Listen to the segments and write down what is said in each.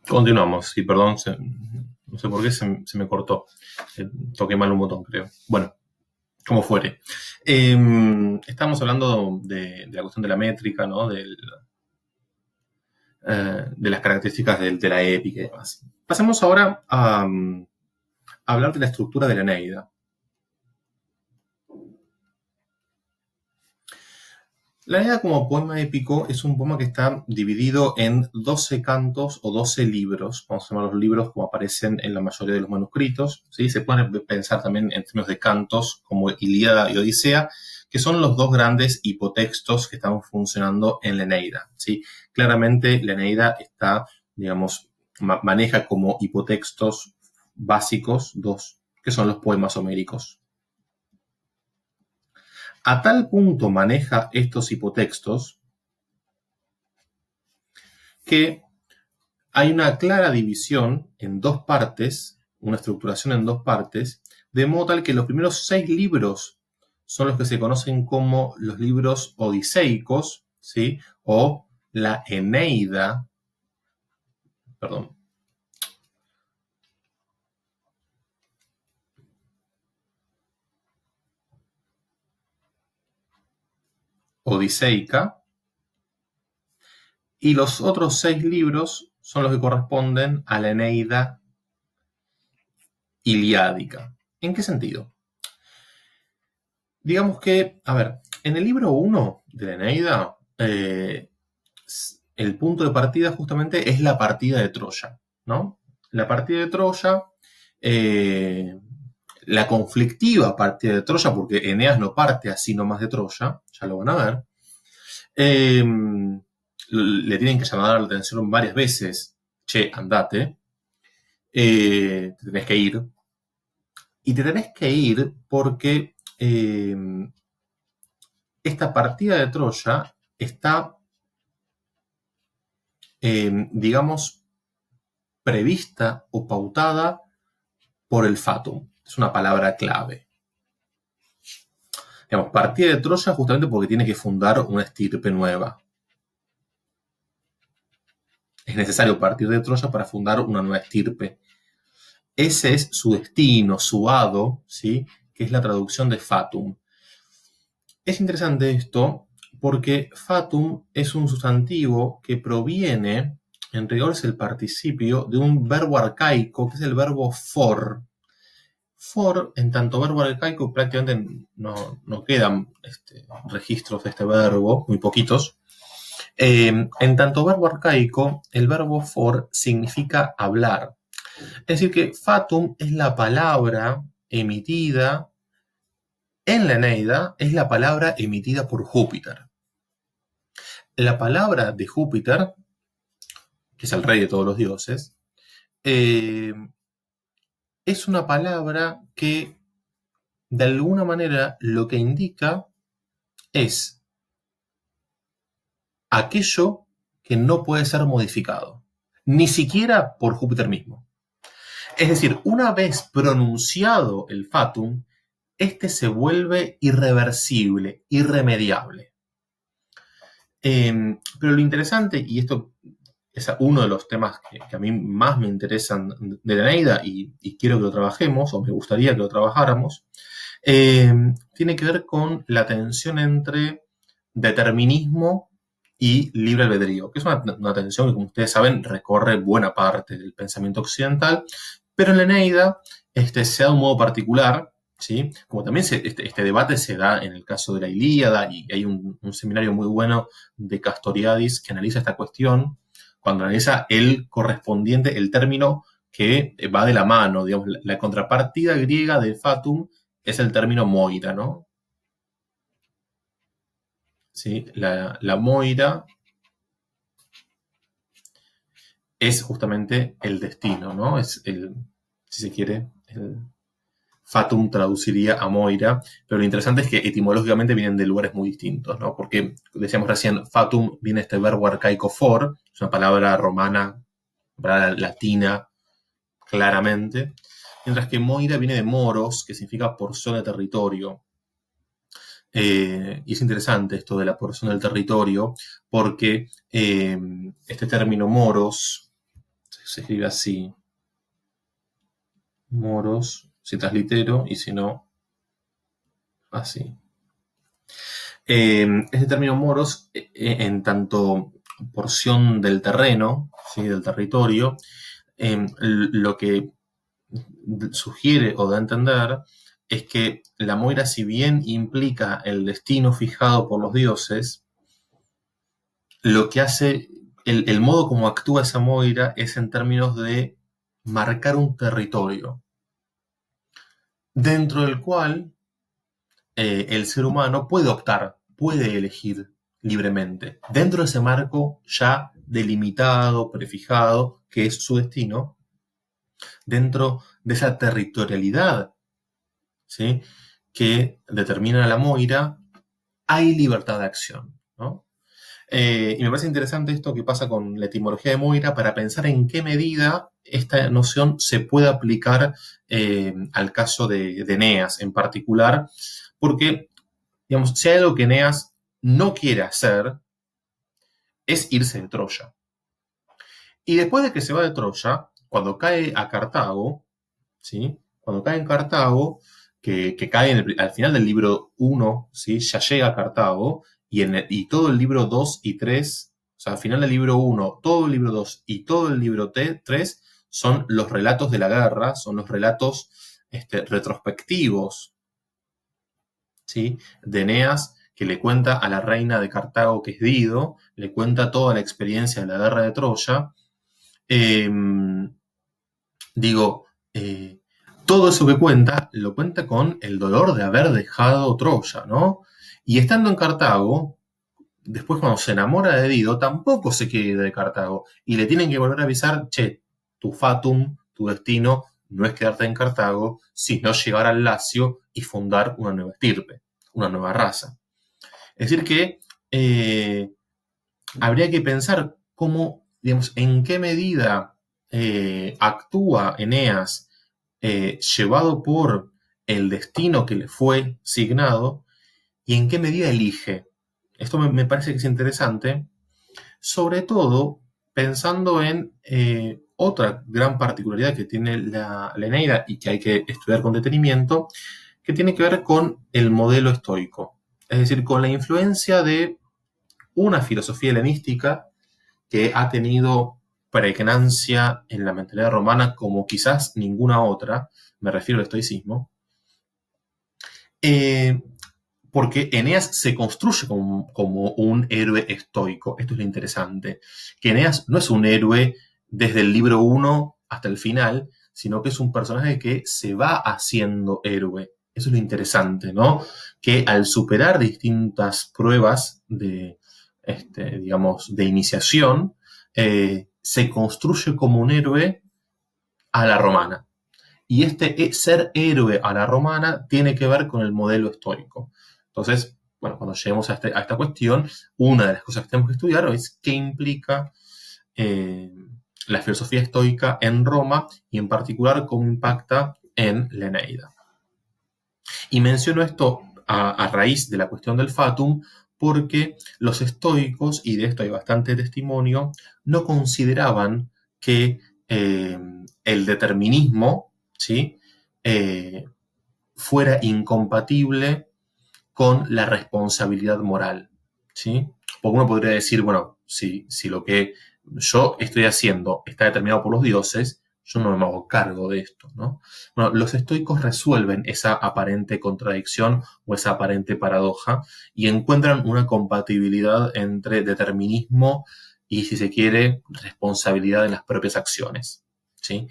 Continuamos, y perdón, no sé por qué se me cortó. Toqué mal un botón, creo. Bueno, como fuere. Estamos hablando de la cuestión de la métrica, ¿no? De las características de la épica y demás. Pasemos ahora a hablar de la estructura de la Eneida. La Eneida como poema épico es un poema que está dividido en 12 cantos o 12 libros. Vamos a llamar los libros como aparecen en la mayoría de los manuscritos. ¿Sí? Se pueden pensar también en términos de cantos como Ilíada y Odisea, que son los dos grandes hipotextos que están funcionando en la Eneida. ¿Sí? Claramente la Eneida está, digamos, maneja como hipotextos básicos dos, que son los poemas homéricos. A tal punto maneja estos hipotextos que hay una clara división en dos partes, una estructuración en dos partes, de modo tal que los primeros 6 libros son los que se conocen como los libros odiseicos, ¿sí? O la Eneida, perdón, odiseica, y los otros 6 libros son los que corresponden a la Eneida iliádica. ¿En qué sentido? Digamos que, a ver, en el libro 1 de la Eneida, el punto de partida justamente es la partida de Troya, ¿no? La partida de Troya, la conflictiva partida de Troya, porque Eneas no parte así nomás de Troya, ya lo van a ver, eh, le tienen que llamar la atención varias veces, che, andate, te tenés que ir, y te tenés que ir porque esta partida de Troya está, digamos, prevista o pautada por el fatum. Es una palabra clave. Digamos, partida de Troya justamente porque tiene que fundar una estirpe nueva. Es necesario partir de Troya para fundar una nueva estirpe. Ese es su destino, su hado, ¿sí? Que es la traducción de fatum. Es interesante esto porque fatum es un sustantivo que proviene, en rigor es el participio, de un verbo arcaico que es el verbo for. For, en tanto verbo arcaico, prácticamente no quedan registros de este verbo, muy poquitos. En tanto verbo arcaico, el verbo for significa hablar. Es decir, que fatum es la palabra emitida en la Eneida, es la palabra emitida por Júpiter. La palabra de Júpiter, que es el rey de todos los dioses, es una palabra que de alguna manera lo que indica es aquello que no puede ser modificado, ni siquiera por Júpiter mismo. Es decir, una vez pronunciado el fatum, este se vuelve irreversible, irremediable. Pero lo interesante, y esto es uno de los temas que a mí más me interesan de la Eneida y quiero que lo trabajemos, o me gustaría que lo trabajáramos, tiene que ver con la tensión entre determinismo y libre albedrío, que es una tensión que, como ustedes saben, recorre buena parte del pensamiento occidental, pero en la Eneida se da de un modo particular, ¿sí? Como también este debate se da en el caso de la Ilíada, y hay un seminario muy bueno de Castoriadis que analiza esta cuestión, cuando analiza el correspondiente, el término que va de la mano, digamos, la contrapartida griega del fatum es el término moira, ¿no? ¿Sí? La moira es justamente el destino, ¿no? Es si se quiere, el fatum traduciría a moira, pero lo interesante es que etimológicamente vienen de lugares muy distintos, ¿no? Porque decíamos recién, fatum viene este verbo arcaico for, es una palabra romana, palabra latina, claramente, mientras que moira viene de moros, que significa porción de territorio. Y es interesante esto de la porción del territorio, porque este término moros, se escribe así. Moros, si translitero, y si no, así. Este término moros, en tanto porción del terreno, ¿sí? Del territorio, lo que sugiere o da a entender es que la Moira, si bien implica el destino fijado por los dioses, lo que hace, el modo como actúa esa Moira es en términos de marcar un territorio, dentro del cual el ser humano puede optar, puede elegir libremente, dentro de ese marco ya delimitado, prefijado, que es su destino, dentro de esa territorialidad, ¿sí?, que determina la Moira, hay libertad de acción, ¿no? Y me parece interesante esto que pasa con la etimología de Moira para pensar en qué medida esta noción se puede aplicar al caso de Eneas en particular, porque, digamos, si hay algo que Eneas no quiere hacer, es irse de Troya. Y después de que se va de Troya, cuando cae a Cartago, ¿sí? Cuando cae en Cartago, que cae al final del libro 1, ¿sí? Ya llega a Cartago, y todo el libro 2 y 3, o sea, al final del libro 1, todo el libro 2 y todo el libro 3 son los relatos de la guerra, son los relatos retrospectivos, ¿sí?, de Eneas, que le cuenta a la reina de Cartago, que es Dido, le cuenta toda la experiencia de la guerra de Troya. Digo, todo eso que cuenta, lo cuenta con el dolor de haber dejado Troya, ¿no? Y estando en Cartago, después cuando se enamora de Dido, tampoco se quiere ir de Cartago. Y le tienen que volver a avisar, che, tu fatum, tu destino, no es quedarte en Cartago, sino llegar al Lacio y fundar una nueva estirpe, una nueva raza. Es decir que habría que pensar cómo, digamos, en qué medida actúa Eneas llevado por el destino que le fue signado y en qué medida elige. Esto me parece que es interesante, sobre todo pensando en otra gran particularidad que tiene la Eneida y que hay que estudiar con detenimiento, que tiene que ver con el modelo estoico, es decir, con la influencia de una filosofía helenística que ha tenido pregnancia en la mentalidad romana como quizás ninguna otra, me refiero al estoicismo, porque Eneas se construye como un héroe estoico. Esto es lo interesante, que Eneas no es un héroe desde el libro 1 hasta el final, sino que es un personaje que se va haciendo héroe. Eso es lo interesante, ¿no? Que al superar distintas pruebas digamos, de iniciación, se construye como un héroe a la romana. Y ser héroe a la romana tiene que ver con el modelo estoico. Entonces, bueno, cuando lleguemos a esta cuestión, una de las cosas que tenemos que estudiar es qué implica la filosofía estoica en Roma y en particular cómo impacta en la Eneida. Y menciono esto a raíz de la cuestión del fatum porque los estoicos, y de esto hay bastante testimonio, no consideraban que el determinismo, ¿sí?, fuera incompatible con la responsabilidad moral, ¿sí? Porque uno podría decir, bueno, si lo que yo estoy haciendo está determinado por los dioses, yo no me hago cargo de esto, ¿no? Bueno, los estoicos resuelven esa aparente contradicción o esa aparente paradoja y encuentran una compatibilidad entre determinismo y, si se quiere, responsabilidad de las propias acciones, ¿sí?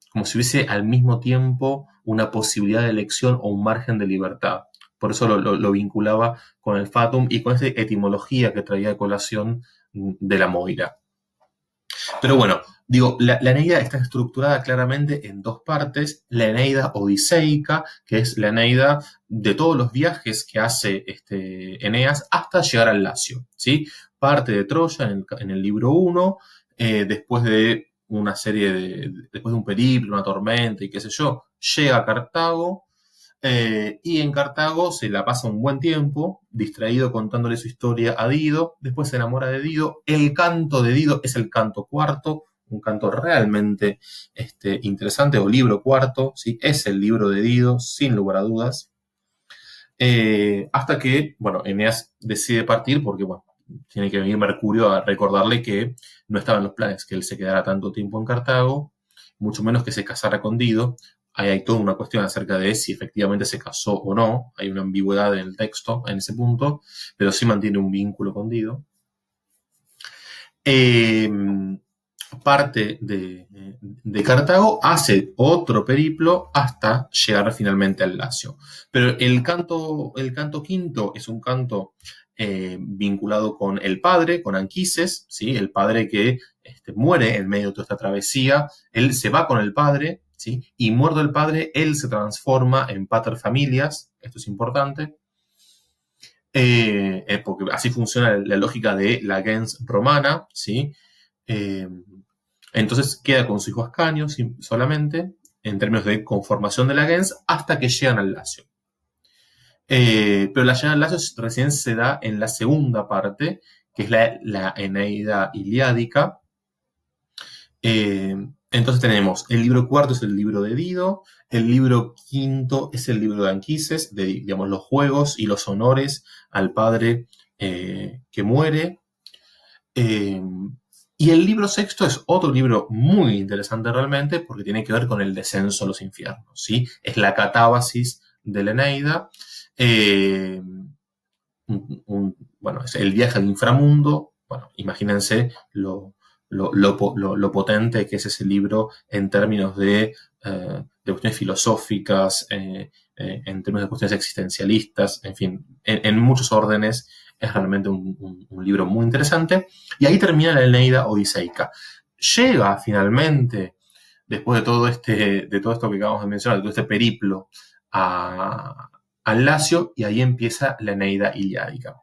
Como si hubiese al mismo tiempo una posibilidad de elección o un margen de libertad. Por eso lo vinculaba con el fatum y con esa etimología que traía a colación de la Moira. Pero bueno, digo, la Eneida está estructurada claramente en dos partes. La Eneida odiseica, que es la Eneida de todos los viajes que hace Eneas hasta llegar al Lacio, ¿sí? Parte de Troya en el libro 1, después de una serie después de un periplo, una tormenta y qué sé yo, llega a Cartago, y en Cartago se la pasa un buen tiempo, distraído contándole su historia a Dido, después se enamora de Dido, el canto de Dido es el canto cuarto, un canto realmente interesante, o libro cuarto, ¿sí? Es el libro de Dido, sin lugar a dudas. Hasta que, bueno, Eneas decide partir porque, bueno, tiene que venir Mercurio a recordarle que no estaba en los planes que él se quedara tanto tiempo en Cartago, mucho menos que se casara con Dido. Ahí hay toda una cuestión acerca de si efectivamente se casó o no. Hay una ambigüedad en el texto en ese punto, pero sí mantiene un vínculo con Dido. Parte de Cartago, hace otro periplo hasta llegar finalmente al Lacio. Pero el canto quinto es un canto vinculado con el padre, con Anquises, ¿sí? El padre que muere en medio de toda esta travesía. Él se va con el padre, ¿sí? Y muerto el padre, él se transforma en pater familias. Esto es importante. Porque así funciona la lógica de la gens romana, ¿sí? Entonces queda con su hijo Ascanio solamente, en términos de conformación de la gens, hasta que llegan al Lacio. Pero la llegada al Lacio recién se da en la segunda parte, que es la Eneida iliádica. Entonces tenemos el libro cuarto es el libro de Dido, el libro quinto es el libro de Anquises, de, digamos, los juegos y los honores al padre que muere. Y el libro sexto es otro libro muy interesante realmente porque tiene que ver con el descenso a los infiernos, ¿sí? Es la catábasis de la Eneida. Bueno, es el viaje al inframundo. Bueno, imagínense lo potente que es ese libro en términos de cuestiones filosóficas, en términos de cuestiones existencialistas, en fin, en muchos órdenes. Es realmente un libro muy interesante. Y ahí termina la Eneida odiseica. Llega finalmente, después de todo esto que acabamos de mencionar, de todo este periplo al Lacio, y ahí empieza la Eneida iliádica.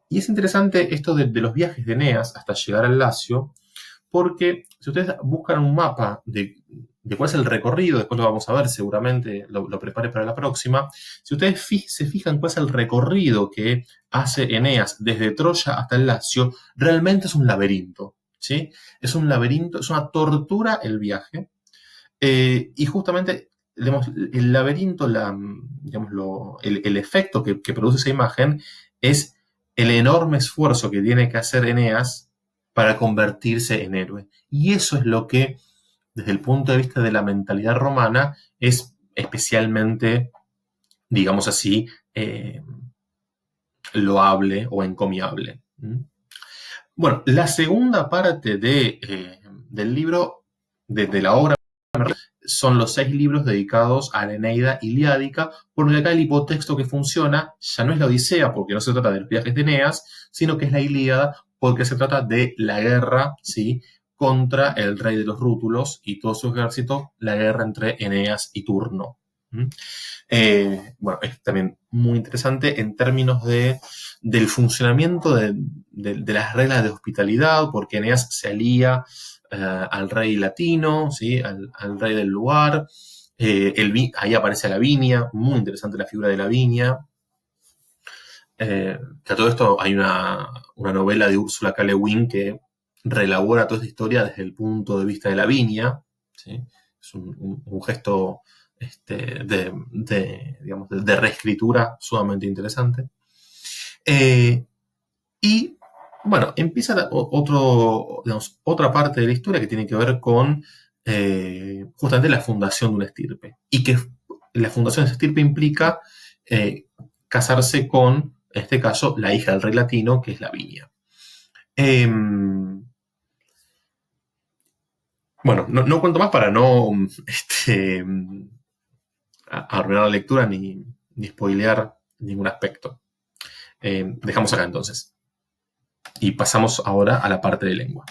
Y es interesante esto de los viajes de Eneas hasta llegar al Lacio, porque si ustedes buscan un mapa de cuál es el recorrido, después lo vamos a ver seguramente, lo prepare para la próxima, si ustedes se fijan cuál es el recorrido que hace Eneas desde Troya hasta el Lacio, realmente es un laberinto, ¿sí? Es un laberinto, es una tortura el viaje, y justamente digamos, el laberinto, el efecto que produce esa imagen es el enorme esfuerzo que tiene que hacer Eneas para convertirse en héroe. Y eso es lo que, desde el punto de vista de la mentalidad romana, es especialmente, digamos así, loable o encomiable. Bueno, la segunda parte del libro, de la obra, son los 6 libros dedicados a la Eneida iliádica, porque acá el hipotexto que funciona ya no es la Odisea, porque no se trata de los viajes de Eneas, sino que es la Ilíada, porque se trata de la guerra, ¿sí?, contra el rey de los Rútulos y todo su ejército, la guerra entre Eneas y Turno. Bueno, es también muy interesante en términos del funcionamiento de las reglas de hospitalidad, porque Eneas se alía al rey latino, ¿sí?, al rey del lugar. Ahí aparece la viña, muy interesante la figura de la viña. Que a todo esto hay una novela de Ursula K. Le Guin que reelabora toda esta historia desde el punto de vista de la viña, ¿sí? Es un gesto de reescritura sumamente interesante. Y bueno, empieza otra parte de la historia que tiene que ver con justamente la fundación de una estirpe. Y que la fundación de esa estirpe implica casarse con, en este caso, la hija del rey latino, que es Lavinia. Bueno, no cuento más para no arruinar la lectura ni spoilear ningún aspecto. Dejamos acá entonces. Y pasamos ahora a la parte de lengua.